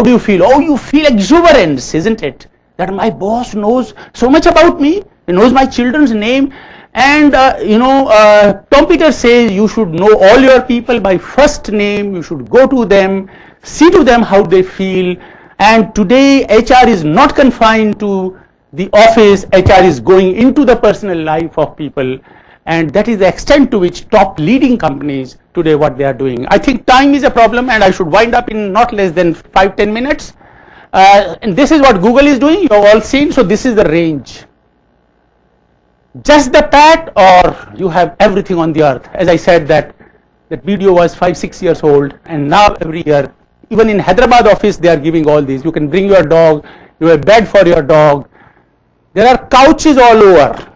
do you feel? Oh, you feel exuberance, isn't it? That my boss knows so much about me, he knows my children's name, and Tom Peters says you should know all your people by first name, you should go to them, see to them how they feel, and today HR is not confined to the office, HR is going into the personal life of people, and that is the extent to which top leading companies today what they are doing. I think time is a problem, and I should wind up in not less than 5-10 minutes. And this is what Google is doing, you have all seen, so this is the range. Just the pat, or you have everything on the earth. As I said, that video was 5-6 years old, and now every year, even in Hyderabad office, they are giving all these. You can bring your dog, you have a bed for your dog. There are couches all over.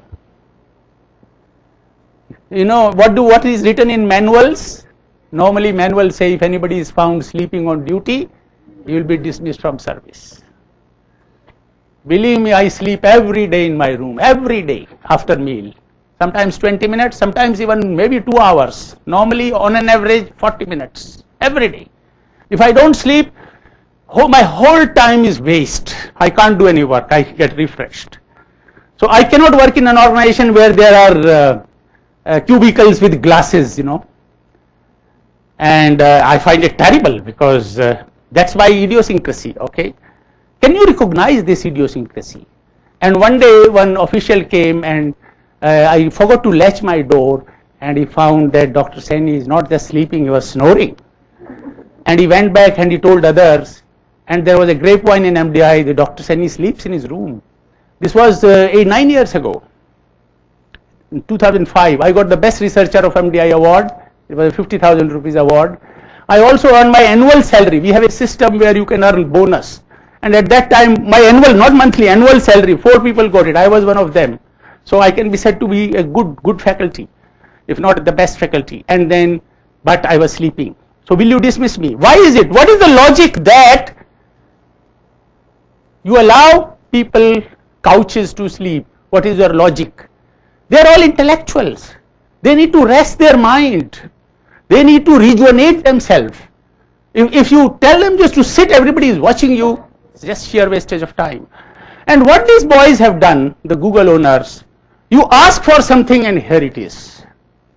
You know, what is written in manuals? Normally manuals say if anybody is found sleeping on duty, you will be dismissed from service. Believe me, I sleep every day in my room, every day after meal. Sometimes 20 minutes, sometimes even maybe 2 hours. Normally on an average 40 minutes, every day. If I don't sleep, my whole time is waste. I can't do any work, I get refreshed. So I cannot work in an organization where there are cubicles with glasses, you know. And I find it terrible because that's my idiosyncrasy, okay. Can you recognize this idiosyncrasy? And one day one official came and I forgot to latch my door, and he found that Dr. Saini is not just sleeping, he was snoring. And he went back and he told others, and there was a grapevine in MDI, the Dr. Saini sleeps in his room. This was 9 years ago. In 2005, I got the best researcher of MDI award. It was a 50,000 rupees award. I also earned my annual salary. We have a system where you can earn bonus. And at that time, my annual, not monthly, annual salary, 4 people got it. I was one of them. So I can be said to be a good faculty, if not the best faculty. And then, but I was sleeping. So will you dismiss me? Why is it? What is the logic that you allow people couches to sleep? What is your logic? They are all intellectuals. They need to rest their mind. They need to rejuvenate themselves. If you tell them just to sit, everybody is watching you, it's just sheer wastage of time. And what these boys have done, the Google owners, you ask for something and here it is.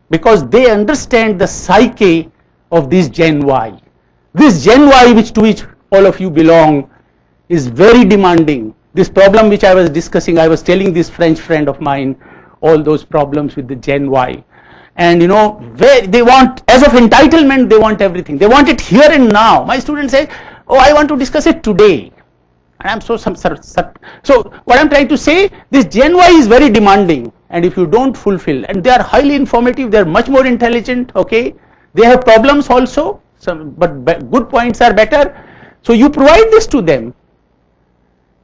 Because they understand the psyche of this Gen Y. This Gen Y to which all of you belong is very demanding. This problem which I was discussing, I was telling this French friend of mine, all those problems with the Gen Y. And you know, they want, as of entitlement, they want everything. They want it here and now. My students say, oh, I want to discuss it today. And I'm so what I'm trying to say, this Gen Y is very demanding. And if you don't fulfill, and they are highly informative, they are much more intelligent, okay. They have problems also, but good points are better. So you provide this to them.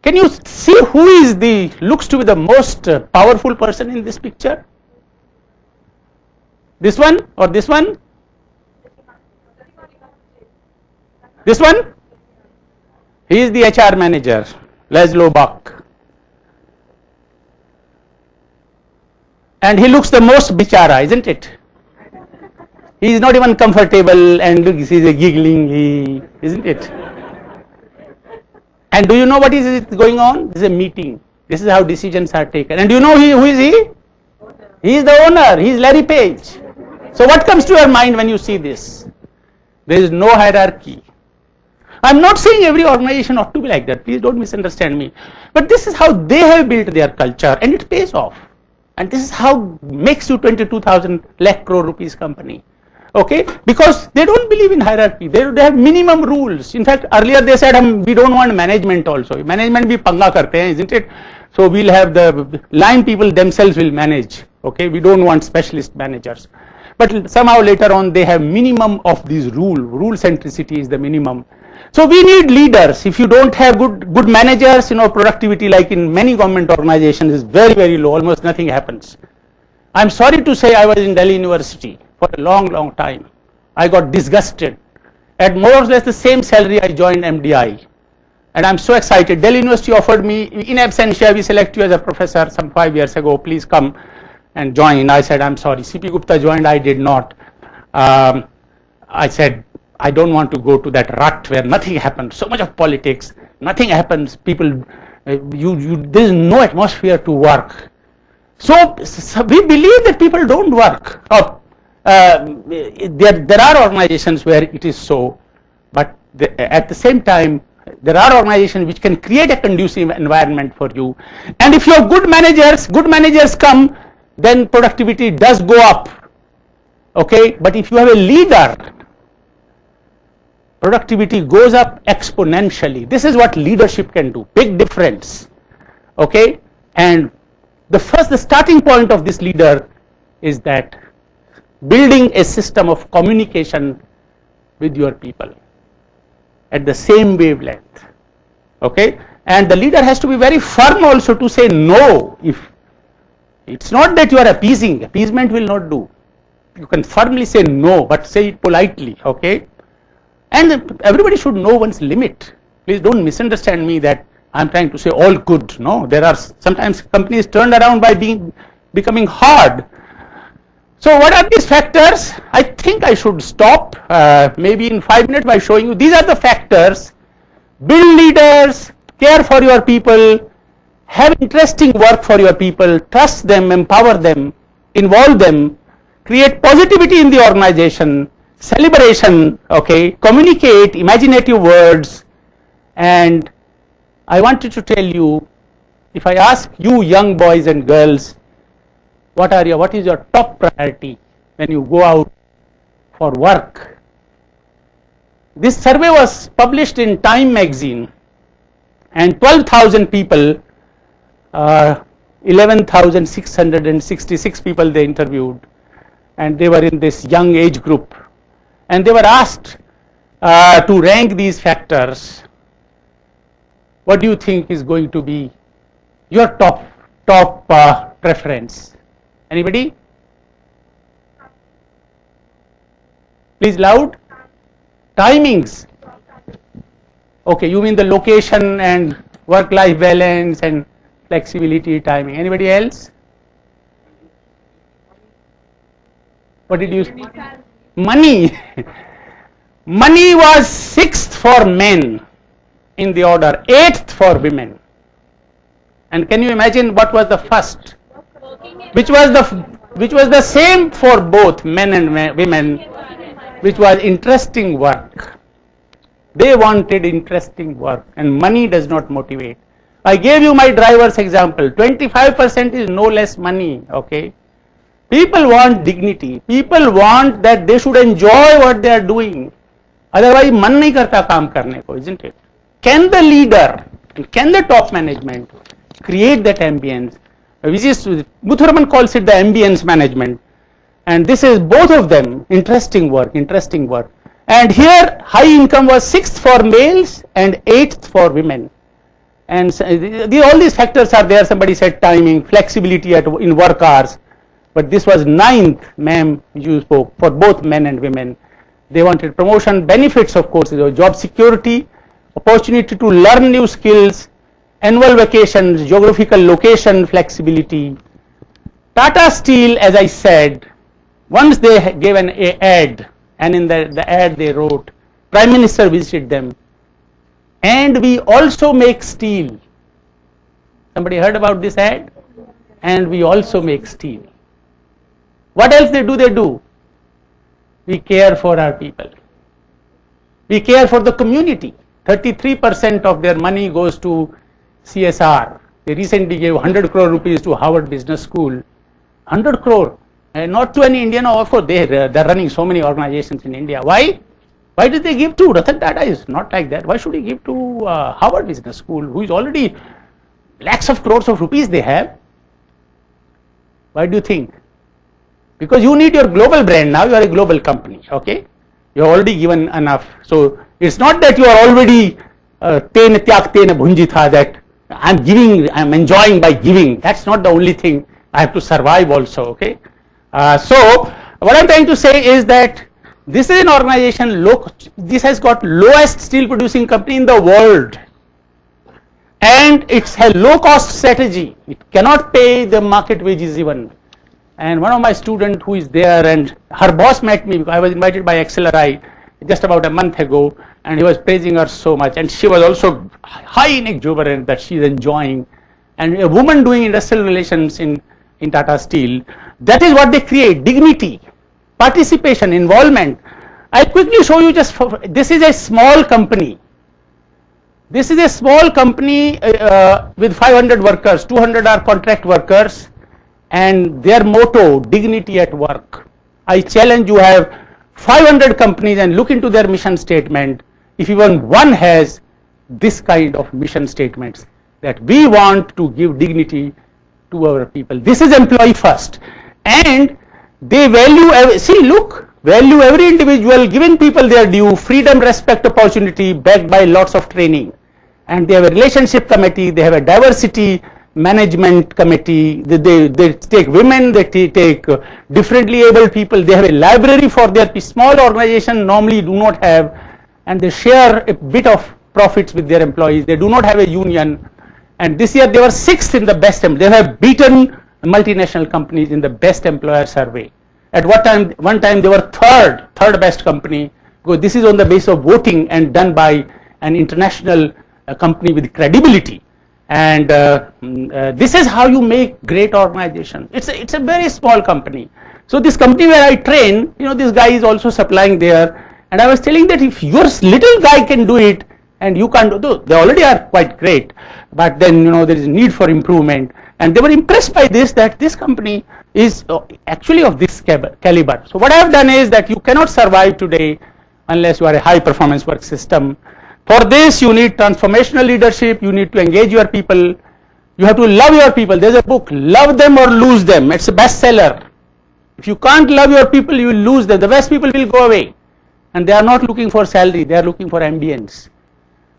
Can you see who is looks to be the most powerful person in this picture? This one or this one? This one? He is the HR manager, Laszlo Bock. And he looks the most bichara, isn't it? He is not even comfortable, and look, he is giggling, isn't it? And do you know what is going on? This is a meeting. This is how decisions are taken. And do you know who is he? He is the owner. He is Larry Page. So what comes to your mind when you see this? There is no hierarchy. I'm not saying every organization ought to be like that. Please don't misunderstand me. But this is how they have built their culture, and it pays off. And this is how makes you 22,000 lakh crore rupees company. Okay, because they don't believe in hierarchy. They have minimum rules. In fact, earlier they said we don't want management also. Management bhi panga karte hain, isn't it? So we'll have the line people themselves will manage. Okay, we don't want specialist managers. But somehow later on they have minimum of these rule centricity is the minimum. So we need leaders. If you don't have good managers, you know, productivity like in many government organizations is very, very low. Almost nothing happens. I'm sorry to say I was in Delhi University for a long time. I got disgusted. At more or less the same salary I joined MDI. And I'm so excited. Delhi University offered me, in absentia, we select you as a professor some 5 years ago, please come and join. I said, I'm sorry. CP Gupta joined, I did not. I said, I don't want to go to that rut where nothing happens, so much of politics, nothing happens, people, there is no atmosphere to work. So we believe that people don't work. There are organizations where it is so, but at the same time, there are organizations which can create a conducive environment for you. And if you have good managers come, then productivity does go up. Okay, but if you have a leader, productivity goes up exponentially. This is what leadership can do, big difference. Okay, and the starting point of this leader is that building a system of communication with your people at the same wavelength. Okay, and the leader has to be very firm also to say no. If it's not that you are appeasing, appeasement will not do. You can firmly say no, but say it politely. Okay, and everybody should know one's limit. Please don't misunderstand me that I'm trying to say all good. No, there are sometimes companies turned around by becoming hard. So what are these factors? I think I should stop maybe in 5 minutes by showing you these are the factors. Build leaders, care for your people, have interesting work for your people, trust them, empower them, involve them, create positivity in the organization, celebration, okay, communicate imaginative words. And I wanted to tell you, if I ask you young boys and girls, what is your top priority when you go out for work? This survey was published in Time magazine, and 12,000 people, 11,666 people they interviewed, and they were in this young age group, and they were asked to rank these factors. What do you think is going to be your top preference? Anybody? Please loud. Timings. Okay, you mean the location and work-life balance and flexibility timing. Anybody else? What did you say? Money. Money was 6th for men in the order, 8th for women. And can you imagine what was the first? Which was the same for both men and women, which was interesting work. They wanted interesting work, and money does not motivate. I gave you my driver's example. 25% is no less money. Okay, people want dignity. People want that they should enjoy what they are doing. Otherwise, man nahi karta kaam karne ko, isn't it? Can the leader, can the top management create that ambience? Which is, Muthuraman calls it the ambience management, and this is both of them interesting work. And here high income was 6th for males and 8th for women, and all these factors are there. Somebody said timing, flexibility in work hours, but this was 9th, ma'am, you spoke, for both men and women. They wanted promotion, benefits, of course, job security, opportunity to learn new skills, annual vacations, geographical location flexibility. Tata Steel, as I said, once they gave an ad, and in the ad they wrote, Prime Minister visited them, and we also make steel. Somebody heard about this ad? And we also make steel. What else they do? We care for our people. We care for the community. 33% of their money goes to CSR. They recently gave 100 crore rupees to Harvard Business School. 100 crore, and not to any Indian. Of course, they're running so many organizations in India. Why? Why did they give to Ratan Tata? Is not like that. Why should he give to Harvard Business School, who is already lakhs of crores of rupees they have? Why do you think? Because you need your global brand now. You are a global company. Okay, you have already given enough. So it's not that you are already that I'm giving, I'm enjoying by giving. That's not the only thing. I have to survive also. Okay. So what I'm trying to say is that this is an organization. This has got lowest steel producing company in the world, and it's a low cost strategy. It cannot pay the market wages even. And one of my students who is there, and her boss met me because I was invited by XLRI. just about a month ago, and he was praising her so much, and she was also high exuberant that she's enjoying. And a woman doing industrial relations in Tata Steel, that is what they create: dignity, participation, involvement. I'll quickly show you this is a small company. This is a small company with 500 workers, 200 are contract workers, and their motto, dignity at work. I challenge you, have 500 companies and look into their mission statement. If even one has this kind of mission statements, that we want to give dignity to our people. This is employee first, and they value, value every individual, giving people their due, freedom, respect, opportunity, backed by lots of training. And they have a relationship committee, they have a diversity management committee, they take women, they take differently able people, they have a library for their small organization normally do not have, and they share a bit of profits with their employees. They do not have a union, and this year they were 6th in the best, they have beaten multinational companies in the best employer survey. At one time they were third best company, because this is on the basis of voting and done by an international company with credibility. And this is how you make great organization. It's a very small company. So this company where I train, this guy is also supplying there, and I was telling that if your little guy can do it and you can't do, they already are quite great, but then there is need for improvement. And they were impressed by this, that this company is actually of this caliber. So what I have done is that you cannot survive today unless you are a high performance work system. For this you need transformational leadership, you need to engage your people, you have to love your people. There's a book, Love Them or Lose Them, it's a bestseller. If you can't love your people, you will lose them. The best people will go away, and they are not looking for salary, they are looking for ambience.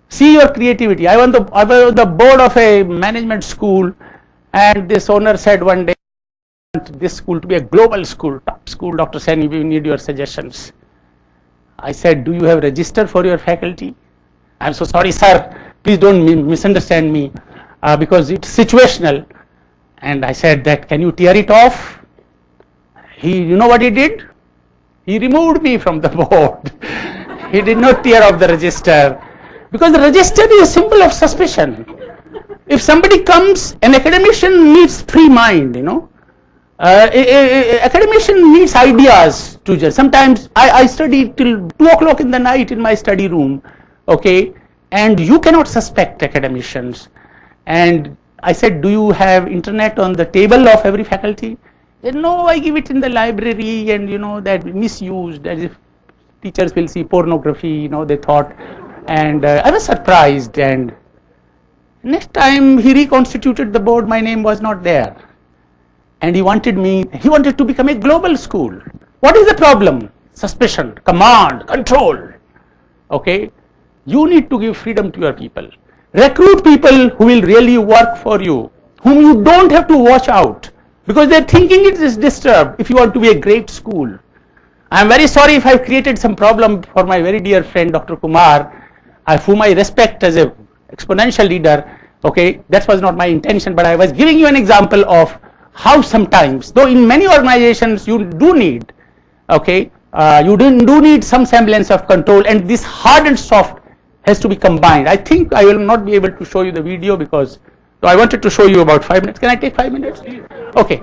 See your creativity. I was on the board of a management school, and this owner said one day, I want this school to be a global school, top school, Dr. Sen, we need your suggestions. I said, do you have register for your faculty? I'm so sorry, sir, please don't misunderstand me, because it's situational. And I said that, can you tear it off? You know what he did? He removed me from the board. He did not tear off the register, because the register is a symbol of suspicion. If somebody comes, an academician needs free mind, academician needs ideas to judge. Sometimes I study till 2 o'clock in the night in my study room. Okay, and you cannot suspect academicians. And I said, do you have internet on the table of every faculty? Said, no, I give it in the library, and that misused, as if teachers will see pornography, they thought. And I was surprised, and next time he reconstituted the board, my name was not there. And he wanted to become a global school. What is the problem? Suspicion, command, control. Okay. You need to give freedom to your people. Recruit people who will really work for you, whom you don't have to watch out, because their thinking is disturbed if you want to be a great school. I am very sorry if I have created some problem for my very dear friend Dr. Kumar, whom I respect as an exponential leader. Okay, that was not my intention, but I was giving you an example of how sometimes, though in many organizations you do need, you do need some semblance of control, and this hard and soft has to be combined. I think I will not be able to show you the video, because I wanted to show you about 5 minutes. Can I take 5 minutes? Okay.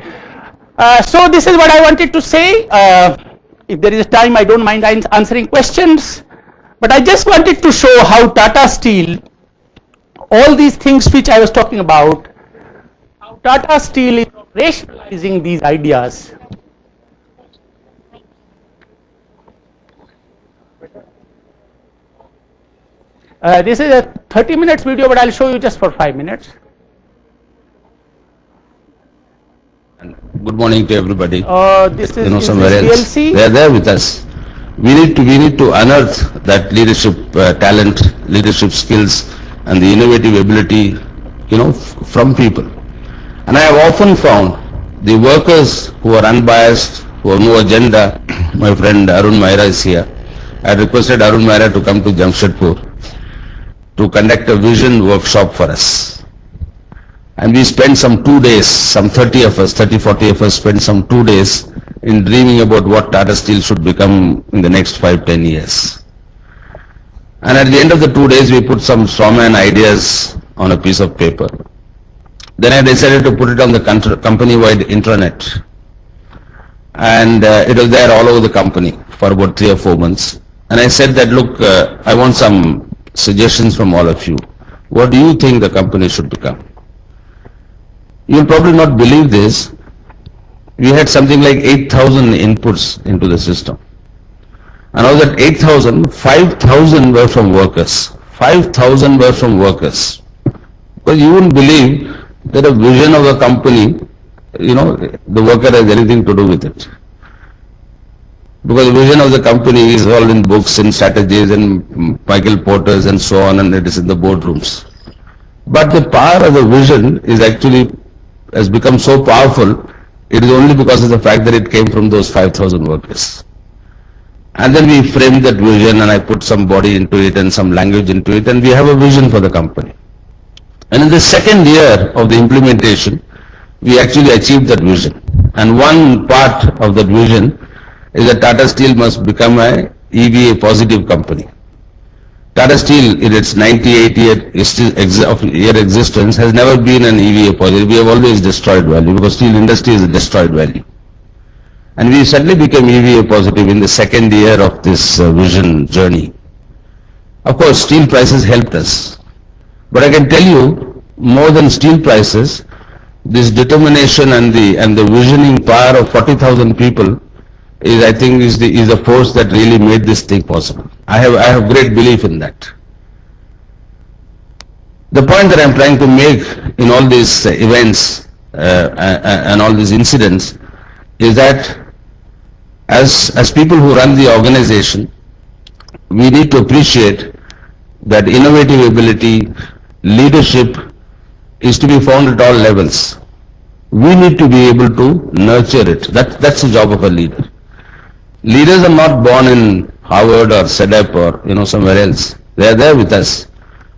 So this is what I wanted to say. If there is time, I don't mind answering questions. But I just wanted to show how Tata Steel, all these things which I was talking about, how Tata Steel is rationalizing these ideas. This is a 30 minutes video, but I'll show you just for 5 minutes. Good morning to everybody. This is somewhere else. PLC. They are there with us. We need to unearth that leadership talent, leadership skills, and the innovative ability, from people. And I have often found the workers who are unbiased, who have no agenda. My friend Arun Maira is here. I requested Arun Maira to come to Jamshedpur to conduct a vision workshop for us. And we spent some 2 days, some 40 of us spent some 2 days in dreaming about what Tata Steel should become in the next 5-10 years. And at the end of the 2 days, we put some strawman ideas on a piece of paper. Then I decided to put it on the company-wide intranet. And it was there all over the company for about 3 or 4 months. And I said that, look, I want some suggestions from all of you. What do you think the company should become? You'll probably not believe this. We had something like 8,000 inputs into the system. And out of that 8,000, 5,000 were from workers. 5,000 were from workers. Because you wouldn't believe that a vision of a company, the worker has anything to do with it. Because the vision of the company is all in books and strategies and Michael Porter's and so on, and it is in the boardrooms. But the power of the vision is actually, has become so powerful, it is only because of the fact that it came from those 5,000 workers. And then we framed that vision, and I put some body into it and some language into it, and we have a vision for the company. And in the second year of the implementation, we actually achieved that vision. And one part of that vision is that Tata Steel must become a EVA positive company. Tata Steel, in its 98-year existence, has never been an EVA positive. We have always destroyed value, because steel industry is a destroyed value. And we suddenly became EVA positive in the second year of this vision journey. Of course, steel prices helped us. But I can tell you, more than steel prices, this determination and the visioning power of 40,000 people is, I think, is the force that really made this thing possible. I have great belief in that. The point that I am trying to make in all these events and all these incidents is that as people who run the organization, we need to appreciate that innovative ability, leadership is to be found at all levels. We need to be able to nurture it. That's the job of a leader. Leaders are not born in Harvard or CEDEP or somewhere else. They are there with us.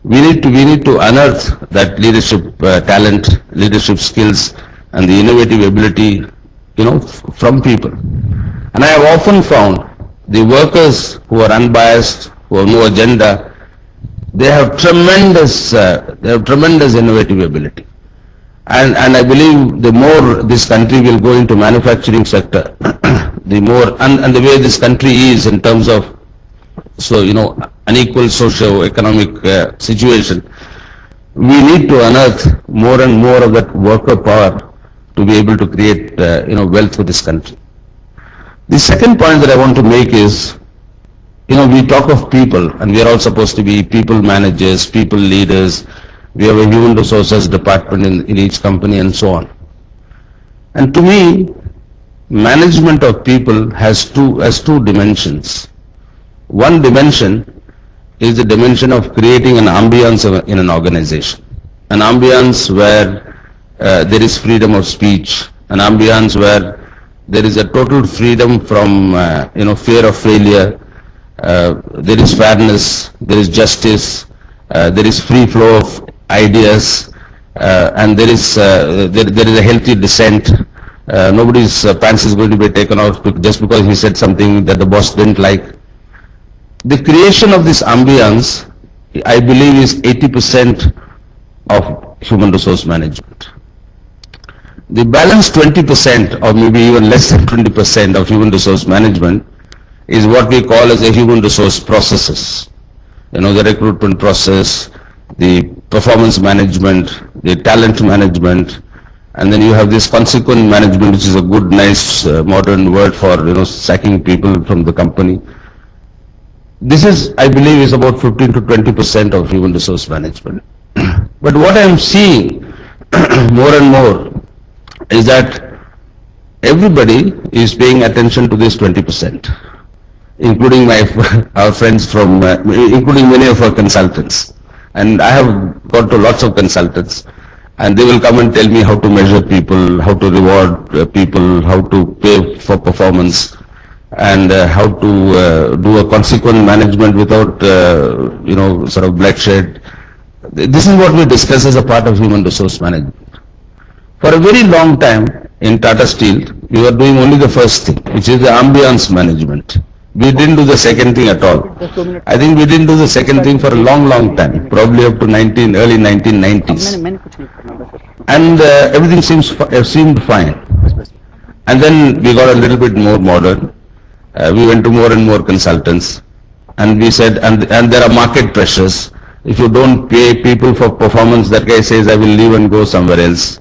We need to unearth that leadership talent, leadership skills, and the innovative ability, from people. And I have often found the workers who are unbiased, who have no agenda, they have tremendous innovative ability. And I believe the more this country will go into manufacturing sector, the more, and the way this country is in terms of, unequal socio-economic situation, we need to unearth more and more of that worker power to be able to create, wealth for this country. The second point that I want to make is, we talk of people, and we are all supposed to be people managers, people leaders. We have a human resources department in each company and so on. And to me, management of people has two dimensions. One dimension is the dimension of creating an ambience in an organization. An ambience where there is freedom of speech, an ambience where there is a total freedom from fear of failure, there is fairness, there is justice, there is free flow of ideas, and there is a healthy dissent. Nobody's pants is going to be taken off just because he said something that the boss didn't like. The creation of this ambience, I believe, is 80% of human resource management. The balance 20%, or maybe even less than 20% of human resource management is what we call as a human resource processes. The recruitment process, the performance management, the talent management, and then you have this consequent management, which is a good, nice, modern word for, sacking people from the company. This is, I believe, is about 15 to 20% of human resource management. But what I am seeing more and more is that everybody is paying attention to this 20%, including our friends from, including many of our consultants. And I have gone to lots of consultants, and they will come and tell me how to measure people, how to reward people, how to pay for performance, and how to do a consequent management without, sort of bloodshed. This is what we discuss as a part of human resource management. For a very long time in Tata Steel, we were doing only the first thing, which is the ambience management. We didn't do the second thing at all. I think we didn't do the second thing for a long, long time, probably up to early 1990s. And everything seemed fine. And then we got a little bit more modern. We went to more and more consultants. And we said, and there are market pressures. If you don't pay people for performance, that guy says, I will leave and go somewhere else.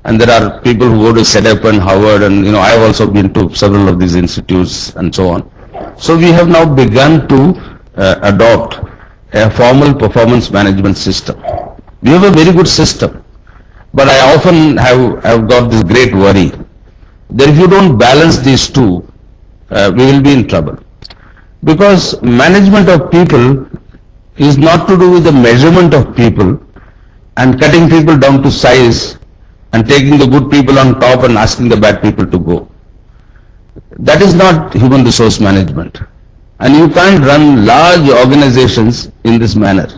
And there are people who go to SEDEP and Harvard, and I have also been to several of these institutes and so on. So we have now begun to adopt a formal performance management system. We have a very good system, but I often have got this great worry that if you don't balance these two, we will be in trouble. Because management of people is not to do with the measurement of people and cutting people down to size and taking the good people on top and asking the bad people to go. That is not human resource management. And you can't run large organizations in this manner.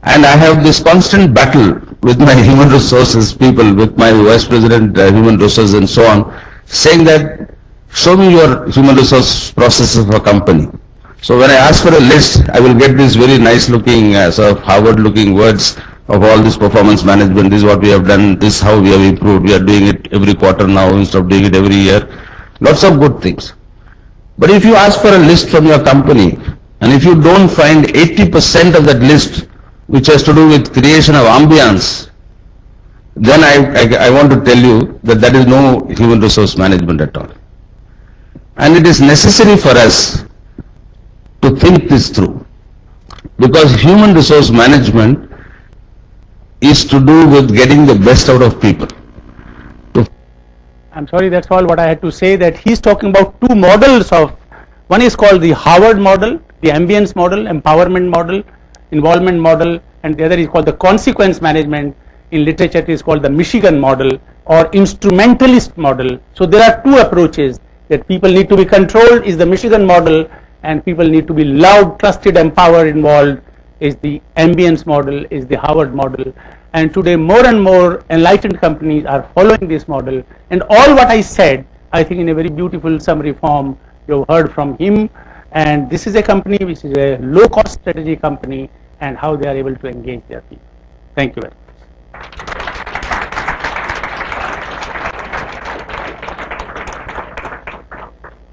And I have this constant battle with my human resources people, with my vice president, human resources and so on, saying that, show me your human resource processes of a company. So when I ask for a list, I will get these very nice looking, sort of Harvard looking words of all this performance management. This is what we have done, this is how we have improved. We are doing it every quarter now instead of doing it every year. Lots of good things. But if you ask for a list from your company, and if you don't find 80% of that list which has to do with creation of ambience, then I want to tell you that that is no human resource management at all. And it is necessary for us to think this through. Because human resource management is to do with getting the best out of people. I'm sorry, that's all what I had to say, that he's talking about two models of, one is called the Harvard model, the ambience model, empowerment model, involvement model, and the other is called the consequence management. In literature it is called the Michigan model or instrumentalist model. So there are two approaches, that people need to be controlled is the Michigan model, and people need to be loved, trusted, empowered, involved is the ambience model, is the Harvard model. And today more and more enlightened companies are following this model. And all what I said, I think in a very beautiful summary form, you have heard from him. And this is a company which is a low cost strategy company, and how they are able to engage their people. Thank you very much.